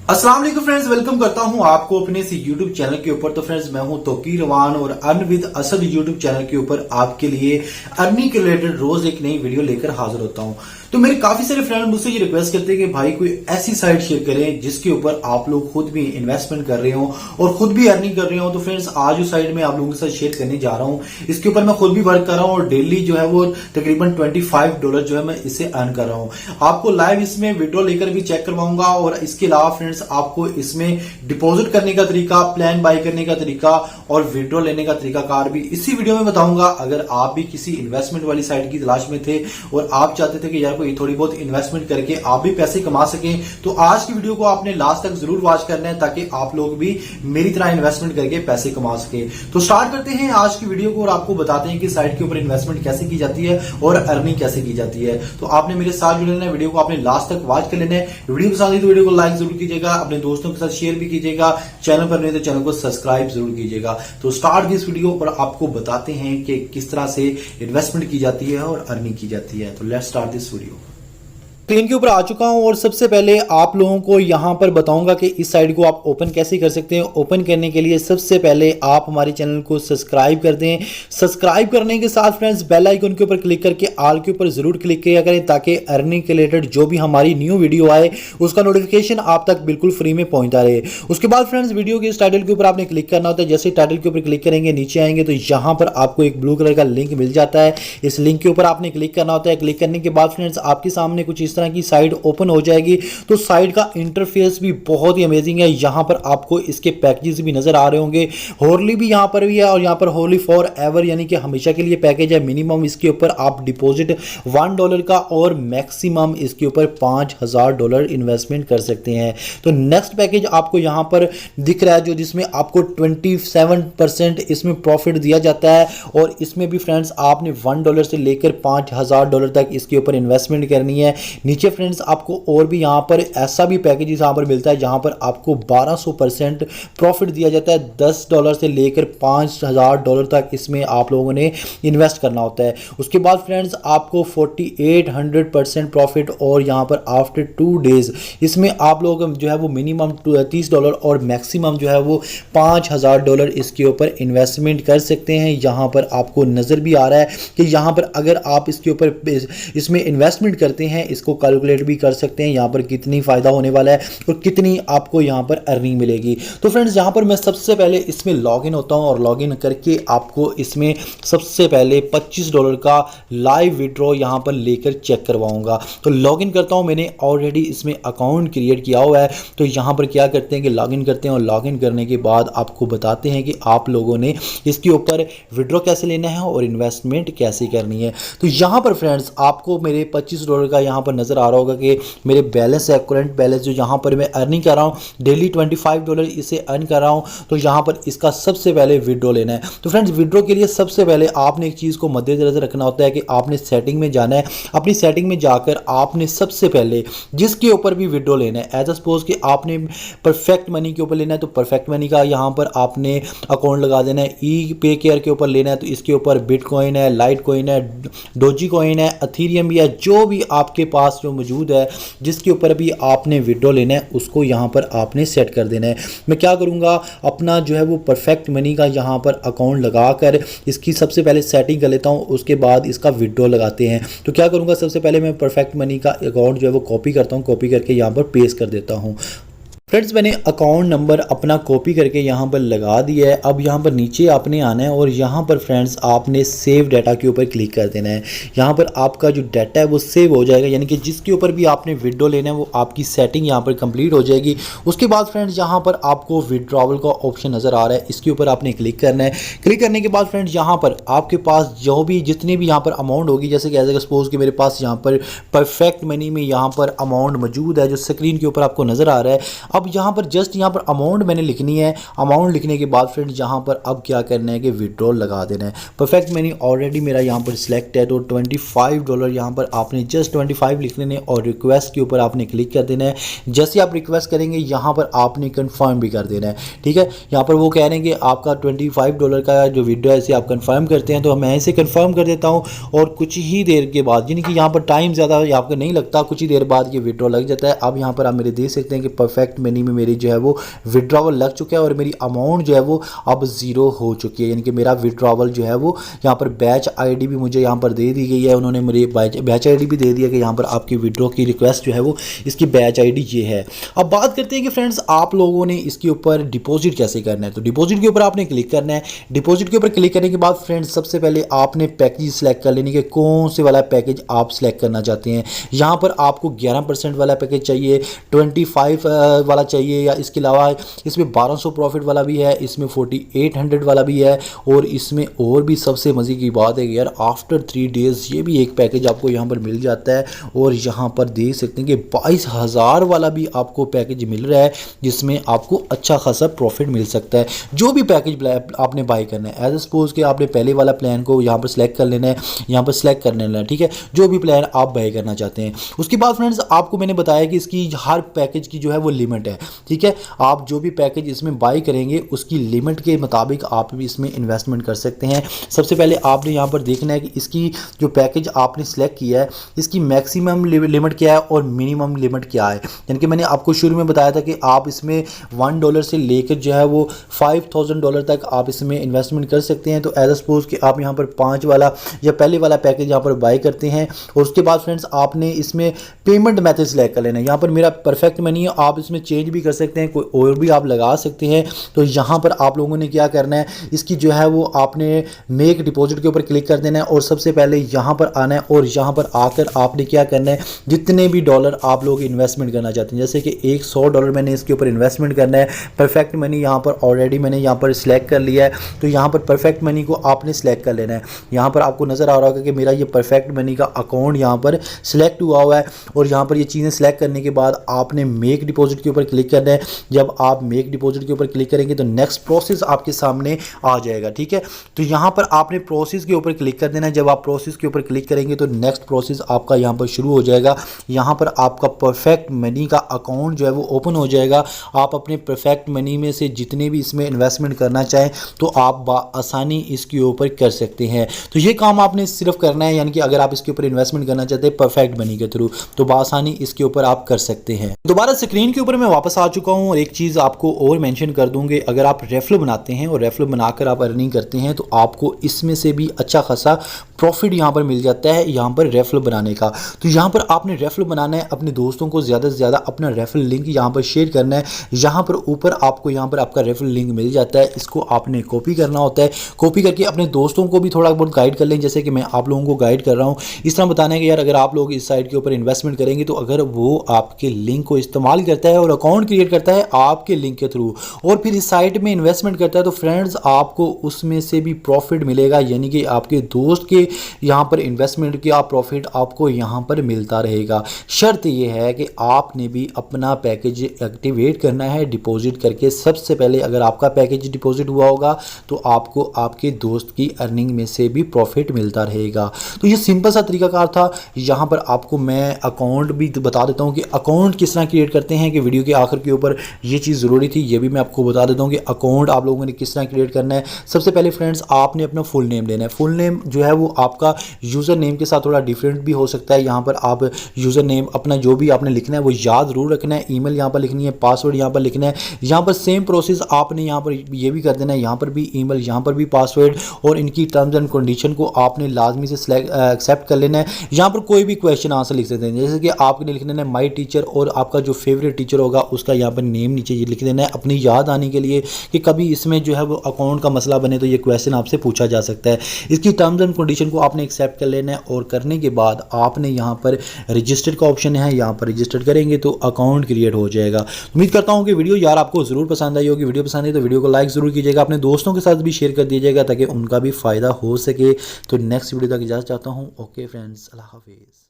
अस्सलाम वालेकुम friends, welcome करता हूं आपको अपने इस यूट्यूब चैनल के ऊपर। तो फ्रेंड्स, मैं हूं तौकीर रवान और earn with Asad YouTube channel के ऊपर आपके लिए अर्निंग के रिलेटेड रोज एक नई वीडियो लेकर हाजिर होता हूं। तो मेरे काफी सारे फ्रेंड मुझसे ये रिक्वेस्ट करते हैं कि भाई कोई ऐसी साइट शेयर करें जिसके ऊपर आप लोग खुद भी इन्वेस्टमेंट कर रहे हो और खुद भी अर्निंग कर रहे हो। तो फ्रेंड्स, आज जो साइट में आप लोगों के साथ शेयर करने जा रहा हूं, इसके ऊपर मैं खुद भी वर्क कर रहा हूं और डेली जो है वो तकरीबन $25 जो है मैं इससे अर्न कर रहा हूं। आपको लाइव इसमें विड्रॉ लेकर भी चेक करवाऊंगा और इसके अलावा फ्रेंड्स आपको इसमें डिपॉजिट करने का तरीका, प्लान बाय करने का तरीका और विड्रॉ लेने का तरीका कार भी इसी वीडियो में बताऊंगा। अगर आप भी किसी इन्वेस्टमेंट वाली साइट की तलाश में थे और आप चाहते थे कि यार कोई थोड़ी बहुत इन्वेस्टमेंट करके आप भी पैसे कमा सकें, तो आज की वीडियो को आपने लास्ट तक जरूर वॉच करना है ताकि आप लोग भी मेरी तरह इन्वेस्टमेंट करके पैसे कमा सके। तो स्टार्ट करते हैं आज की वीडियो को और आपको बताते हैं कि साइट के ऊपर इन्वेस्टमेंट कैसे की जाती है और अर्निंग कैसे की जाती है। तो आपने मेरे साथ जुड़ लेना है, वीडियो को आपने लास्ट तक वॉच कर लेना है। वीडियो पसंद आई तो वीडियो को लाइक जरूर कीजिएगा, अपने दोस्तों के साथ शेयर भी कीजिएगा, चैनल पर नहीं तो चैनल को सब्सक्राइब जरूर कीजिएगा। तो स्टार्ट दिस वीडियो पर आपको बताते हैं कि किस तरह से इन्वेस्टमेंट की जाती है और अर्निंग की जाती है। तो let's start this video. Screen के ऊपर आ चुका हूं और सबसे पहले आप लोगों को यहां पर बताऊंगा कि इस साइट को आप ओपन कैसे कर सकते हैं। ओपन करने के लिए सबसे पहले आप हमारे चैनल को सब्सक्राइब कर दें। सब्सक्राइब करने के साथ फ्रेंड्स बेल आइकन के ऊपर क्लिक करके ऑल के ऊपर जरूर क्लिक किया करें ताकि अर्निंग के रिलेटेड जो भी हमारी न्यू वीडियो आए उसका नोटिफिकेशन आप तक बिल्कुल फ्री में पहुंचता रहे। उसके बाद फ्रेंड्स वीडियो के इस टाइटल के ऊपर आपने क्लिक करना होता है। जैसे टाइटल के ऊपर क्लिक करेंगे, नीचे आएंगे तो यहां पर आपको एक ब्लू कलर का लिंक मिल जाता है। इस लिंक के ऊपर आपने क्लिक करना होता है। क्लिक करने के बाद फ्रेंड्स आपके सामने कुछ इस तरह की साइट ओपन हो जाएगी। तो साइट का इंटरफेस भी बहुत ही अमेजिंग है। यहां पर आपको इसके पैकेजेस भी नजर आ रहे होंगे। होरली भी यहां पर भी है और यहां पर होली फॉर एवर यानी कि हमेशा के लिए पैकेज है। मिनिमम इसके ऊपर आप डिपॉजिट $1 का और मैक्सिमम इसके ऊपर $5000 इन्वेस्टमेंट कर सकते हैं। तो नेक्स्ट पैकेज आपको यहां पर दिख रहा है जो जिसमें आपको 27% इसमें प्रॉफिट दिया जाता है और इसमें भी फ्रेंड्स आपने $1 से लेकर $5000 तक इसके ऊपर इन्वेस्टमेंट करनी है। नीचे फ्रेंड्स आपको और भी यहां पर ऐसा भी पैकेज यहां पर मिलता है जहां पर आपको 1200% प्रॉफिट दिया जाता है। $10 से लेकर $5000 तक इसमें आप लोगों ने इन्वेस्ट करना होता है। उसके बाद फ्रेंड्स आपको 4800% प्रॉफिट और यहां पर आफ्टर 2 डेज इसमें आप लोग जो है वो मिनिमम $30 और मैक्सिमम जो है वो $5000 इसके ऊपर इन्वेस्टमेंट कर सकते हैं। यहां पर आपको नजर भी आ रहा है कि यहां पर अगर आप इसके ऊपर इसमें इन्वेस्टमेंट करते हैं, इसको कैलकुलेट भी कर सकते हैं यहां पर कितनी फायदा होने वाला है और कितनी आपको यहां पर अर्निंग मिलेगी। तो फ्रेंड्स यहां पर मैं सबसे पहले इसमें लॉगिन होता हूं और लॉगिन करके आपको इसमें सबसे पहले $25 का लाइव विड्रॉ यहां पर लेकर चेक करवाऊंगा। तो लॉगिन करता हूं, मैंने ऑलरेडी इसमें अकाउंट क्रिएट किया हुआ है। तो यहां पर क्या करते हैं कि लॉगिन करते हैं और लॉगिन करने के बाद आपको बताते हैं कि आप लोगों ने इसके ऊपर विड्रॉ कैसे लेना है और इन्वेस्टमेंट कैसे करनी है। तो यहां पर फ्रेंड्स आपको मेरे $25 का यहां पर नजर आ रहा होगा कि मेरे बैलेंस है, करंट बैलेंस जो यहां पर मैं अर्निंग कर रहा हूं डेली $25 इसे अर्न कर रहा हूं। तो यहां पर इसका सबसे पहले विड्रॉ लेना है। तो फ्रेंड्स विड्रॉ के लिए सबसे पहले आपने एक चीज को मद्देनजर रखना होता है कि आपने सेटिंग में जाना है। अपनी सेटिंग में जाकर आपने सबसे पहले जिसके ऊपर भी विड्रॉ लेना है, एज सपोज कि आपने परफेक्ट मनी के ऊपर लेना है तो परफेक्ट मनी का यहां पर आपने अकाउंट लगा देना है। ई पे केयर के ऊपर लेना है तो इसके ऊपर बिटकॉइन है, लाइट कॉइन है, डोजी कॉइन है, अथीरियम भी है, जो भी आपके पास जो मौजूद है जिसके ऊपर भी आपने विड्रॉ लेना है उसको यहां पर आपने सेट कर देना है। मैं क्या करूंगा, अपना जो है वो परफेक्ट मनी का यहां पर अकाउंट लगाकर इसकी सबसे पहले सेटिंग कर लेता हूं, उसके बाद इसका विड्रॉ लगाते हैं। तो क्या करूंगा, सबसे पहले मैं परफेक्ट मनी का अकाउंट जो है वो कॉपी करता हूं, कॉपी करके यहां पर पेस्ट कर देता हूं। फ्रेंड्स मैंने अकाउंट नंबर अपना कॉपी करके यहाँ पर लगा दिया है। अब यहाँ पर नीचे आपने आना है और यहाँ पर फ्रेंड्स आपने सेव डाटा के ऊपर क्लिक कर देना है। यहाँ पर आपका जो डाटा है वो सेव हो जाएगा, यानी कि जिसके ऊपर भी आपने विड्रॉ लेना है वो आपकी सेटिंग यहाँ पर कंप्लीट हो जाएगी। उसके बाद फ्रेंड्स यहाँ पर आपको विड्रॉवल का ऑप्शन नज़र आ रहा है, इसके ऊपर आपने क्लिक करना है। क्लिक करने के बाद फ्रेंड्स यहाँ पर आपके पास जो भी जितनी भी यहाँ पर अमाउंट होगी, जैसे कि एज सपोज कि मेरे पास यहाँ पर परफेक्ट मनी में यहाँ पर अमाउंट मौजूद है जो स्क्रीन के ऊपर आपको नज़र आ रहा है। अब यहाँ पर जस्ट यहाँ पर अमाउंट मैंने लिखनी है। अमाउंट लिखने के बाद फ्रेंड्स यहाँ पर अब क्या करना है कि विड्रॉ लगा देना है। परफेक्ट मनी ऑलरेडी मेरा यहाँ पर सिलेक्ट है तो $25 यहाँ पर आपने जस्ट 25 लिख लेने और रिक्वेस्ट के ऊपर आपने क्लिक कर देना है। जैसे आप रिक्वेस्ट करेंगे यहाँ पर आपने कंफर्म भी कर देना है। ठीक है, यहाँ पर वो कह रहे हैं कि आपका $25 का जो विड्रॉ है इसे आप कंफर्म करते हैं, तो मैं इसे कंफर्म कर देता हूँ और कुछ ही देर के बाद, यानी कि यहाँ पर टाइम ज़्यादा आपको नहीं लगता, कुछ ही देर बाद ये विड्रॉ लग जाता है। अब यहाँ पर आप मेरे देख सकते हैं कि परफेक्ट मनी मनी में मेरी जो है वो विड्रॉवल लग चुका है और मेरी अमाउंट जो है वो अब ज़ीरो हो चुकी है, यानी कि मेरा विड्रॉवल जो है वो यहाँ पर बैच आईडी भी मुझे यहाँ पर दे दी गई है। उन्होंने मुझे बैच आईडी भी दे दिया कि यहाँ पर आपकी विड्रॉ की रिक्वेस्ट जो है वो इसकी बैच आईडी ये है। अब बात करते हैं कि फ्रेंड्स आप लोगों ने इसके ऊपर डिपॉजिट कैसे करना है। तो डिपॉजिट के ऊपर आपने क्लिक करना है। डिपॉजिट के ऊपर क्लिक करने के बाद फ्रेंड्स सबसे पहले आपने पैकेज सेलेक्ट कर लेने के कौन से वाला पैकेज आप सेलेक्ट करना चाहते हैं। यहाँ पर आपको 11% वाला पैकेज चाहिए, 25 वाला चाहिए, या इसके अलावा इसमें 1200 प्रॉफिट वाला भी है, इसमें 4800 वाला भी है, और इसमें और भी सबसे मज़े की बात है कि यार आफ्टर 3 डेज़ ये भी एक पैकेज आपको यहाँ पर मिल जाता है। और यहाँ पर देख सकते हैं कि 22,000 वाला भी आपको पैकेज मिल रहा है जिसमें आपको अच्छा खासा प्रॉफिट मिल सकता है। जो भी पैकेज आपने बाय करना है, एज सपोज कि आपने पहले वाला प्लान को यहाँ पर सेलेक्ट कर लेना है, यहाँ पर सेलेक्ट कर लेना है, ठीक है, जो भी प्लान आप बाय करना चाहते हैं। उसके बाद फ्रेंड्स आपको मैंने बताया कि इसकी हर पैकेज की जो है वो लिमिट है, ठीक है। आप जो भी पैकेज इसमें बाय करेंगे उसकी लिमिट के मुताबिक आप भी इसमें इन्वेस्टमेंट कर सकते हैं। सबसे पहले आपने यहाँ पर देखना है कि इसकी जो पैकेज आपने सेलेक्ट किया है इसकी मैक्सिमम लिमिट क्या है और मिनिमम लिमिट क्या है। यानी कि मैंने आपको शुरू में बताया था कि आप इसमें $1 से लेकर जो है वो $5,000 तक आप इसमें इन्वेस्टमेंट कर सकते हैं। तो एज सपोज कि आप यहाँ पर 5 वाला या पहले वाला पैकेज यहाँ पर बाय करते हैं और उसके बाद फ्रेंड्स आपने इसमें पेमेंट मेथड सेलेक्ट कर लेना है। यहाँ पर मेरा परफेक्ट मनी है, आप इसमें चेंज भी कर सकते हैं, कोई और भी आप लगा सकते हैं। तो यहाँ पर आप लोगों ने क्या करना है, इसकी जो है वो आपने मेक डिपॉजिट के ऊपर क्लिक कर देना है और सबसे पहले यहाँ पर आना है और यहाँ पर आकर आपने क्या करना है, जितने भी डॉलर आप लोग इन्वेस्टमेंट करना चाहते हैं, जैसे कि $100 मैंने इसके ऊपर इन्वेस्टमेंट करना है। परफेक्ट मनी यहाँ पर ऑलरेडी मैंने यहाँ पर सिलेक्ट कर लिया है, तो यहाँ पर परफेक्ट मनी को आपने सिलेक्ट कर लेना है। यहाँ पर आपको नज़र आ रहा होगा कि मेरा ये परफेक्ट मनी का अकाउंट यहाँ पर सिलेक्ट हुआ हुआ है और यहाँ पर ये चीज़ें सिलेक्ट करने के बाद आपने मेक डिपॉजिट के ऊपर क्लिक करना है। जब आप मेक डिपॉजिट के ऊपर क्लिक करेंगे तो नेक्स्ट प्रोसेस आपके सामने आ जाएगा, ठीक है। तो यहाँ पर आपने प्रोसेस के ऊपर क्लिक कर देना है। जब आप प्रोसेस के ऊपर क्लिक करेंगे तो नेक्स्ट प्रोसेस आपका यहाँ पर शुरू हो जाएगा। यहाँ पर आपका परफेक्ट मनी का अकाउंट जो है वो ओपन हो जाएगा। आप अपने परफेक्ट मनी में से जितने भी इसमें इन्वेस्टमेंट करना चाहें तो आप आसानी इसके ऊपर कर सकते हैं। तो ये काम आपने सिर्फ करना है, यानी कि अगर आप इसके ऊपर इन्वेस्टमेंट करना चाहते हैं परफेक्ट मनी के थ्रू तो आसानी इसके ऊपर आप कर सकते हैं। दोबारा स्क्रीन के ऊपर मैं वापस आ चुका हूं और एक चीज़ आपको और मेंशन कर दूंगे, अगर आप रेफरल बनाते हैं और रेफरल बनाकर आप अर्निंग करते हैं तो आपको इसमें से भी अच्छा खासा प्रॉफिट यहाँ पर मिल जाता है यहाँ पर रेफरल बनाने का। तो यहाँ पर आपने रेफरल बनाना है, अपने दोस्तों को ज़्यादा से ज़्यादा अपना रेफरल लिंक यहाँ पर शेयर करना है। यहाँ पर ऊपर आपको यहाँ पर आपका रेफरल लिंक मिल जाता है, इसको आपने कॉपी करना होता है। कॉपी करके अपने दोस्तों को भी थोड़ा बहुत गाइड कर लें, जैसे कि मैं आप लोगों को गाइड कर रहा हूँ। इस तरह बताना है कि यार अगर आप लोग इस साइट के ऊपर इन्वेस्टमेंट करेंगे तो अगर वो आपके लिंक को इस्तेमाल करता है और अकाउंट क्रिएट करता है आपके लिंक के थ्रू और फिर इस साइट में इन्वेस्टमेंट करता है तो फ्रेंड्स आपको उसमें से भी प्रॉफिट मिलेगा, यानी कि आपके दोस्त के यहाँ पर इन्वेस्टमेंट का प्रॉफिट आपको यहाँ पर मिलता रहेगा। शर्त यह है कि आपने भी अपना पैकेज एक्टिवेट करना है डिपॉजिट करके। सबसे पहले अगर आपका पैकेज डिपॉजिट हुआ होगा तो आपको आपके दोस्त की अर्निंग में से भी प्रॉफिट मिलता रहेगा। तो ये सिंपल सा तरीकाकार था। यहाँ पर आपको मैं अकाउंट भी बता देता हूँ कि अकाउंट किस तरह क्रिएट करते हैं, कि वीडियो के आखिर के ऊपर ये चीज़ ज़रूरी थी, ये भी मैं आपको बता देता हूँ कि अकाउंट आप लोगों ने किस तरह क्रिएट करना है। सबसे पहले फ्रेंड्स आपने अपना फुल नेम लेना है। फुल नेम जो है वो आपका यूज़र नेम के साथ थोड़ा डिफरेंट भी हो सकता है। यहाँ पर आप यूज़र नेम अपना जो भी आपने लिखना है वो याद जरूर रखना है। ईमेल यहाँ पर लिखनी है, पासवर्ड यहाँ पर लिखना है। यहाँ पर सेम प्रोसेस आपने यहाँ पर ये भी कर देना है, यहाँ पर भी ईमेल, यहाँ पर भी पासवर्ड, और इनकी टर्म्स एंड कंडीशन को आपने लाजमी से एक्सेप्ट कर लेना है। यहाँ पर कोई भी क्वेश्चन आंसर लिख सकते हैं, जैसे कि आपने लिखना है माई टीचर और आपका जो फेवरेट टीचर होगा उसका यहाँ पर नेम नीचे ये लिख देना है, अपनी याद आने के लिए कि कभी इसमें जो है वो अकाउंट का मसला बने तो ये क्वेश्चन आपसे पूछा जा सकता है। इसकी टर्म्स एंड कंडीशन को आपने एक्सेप्ट कर लेना है और करने के बाद आपने यहाँ पर रजिस्टर्ड का ऑप्शन है, यहाँ पर रजिस्टर करेंगे तो अकाउंट क्रिएट हो जाएगा। उम्मीद करता हूँ कि वीडियो यार आपको जरूर पसंद आई होगी। वीडियो पसंद आई तो वीडियो को लाइक जरूर कीजिएगा, अपने दोस्तों के साथ भी शेयर कर दीजिएगा ताकि उनका भी फायदा हो सके। तो नेक्स्ट वीडियो तक इजाजत चाहता हूँ। ओके फ्रेंड्स, अल्लाह हाफिज़।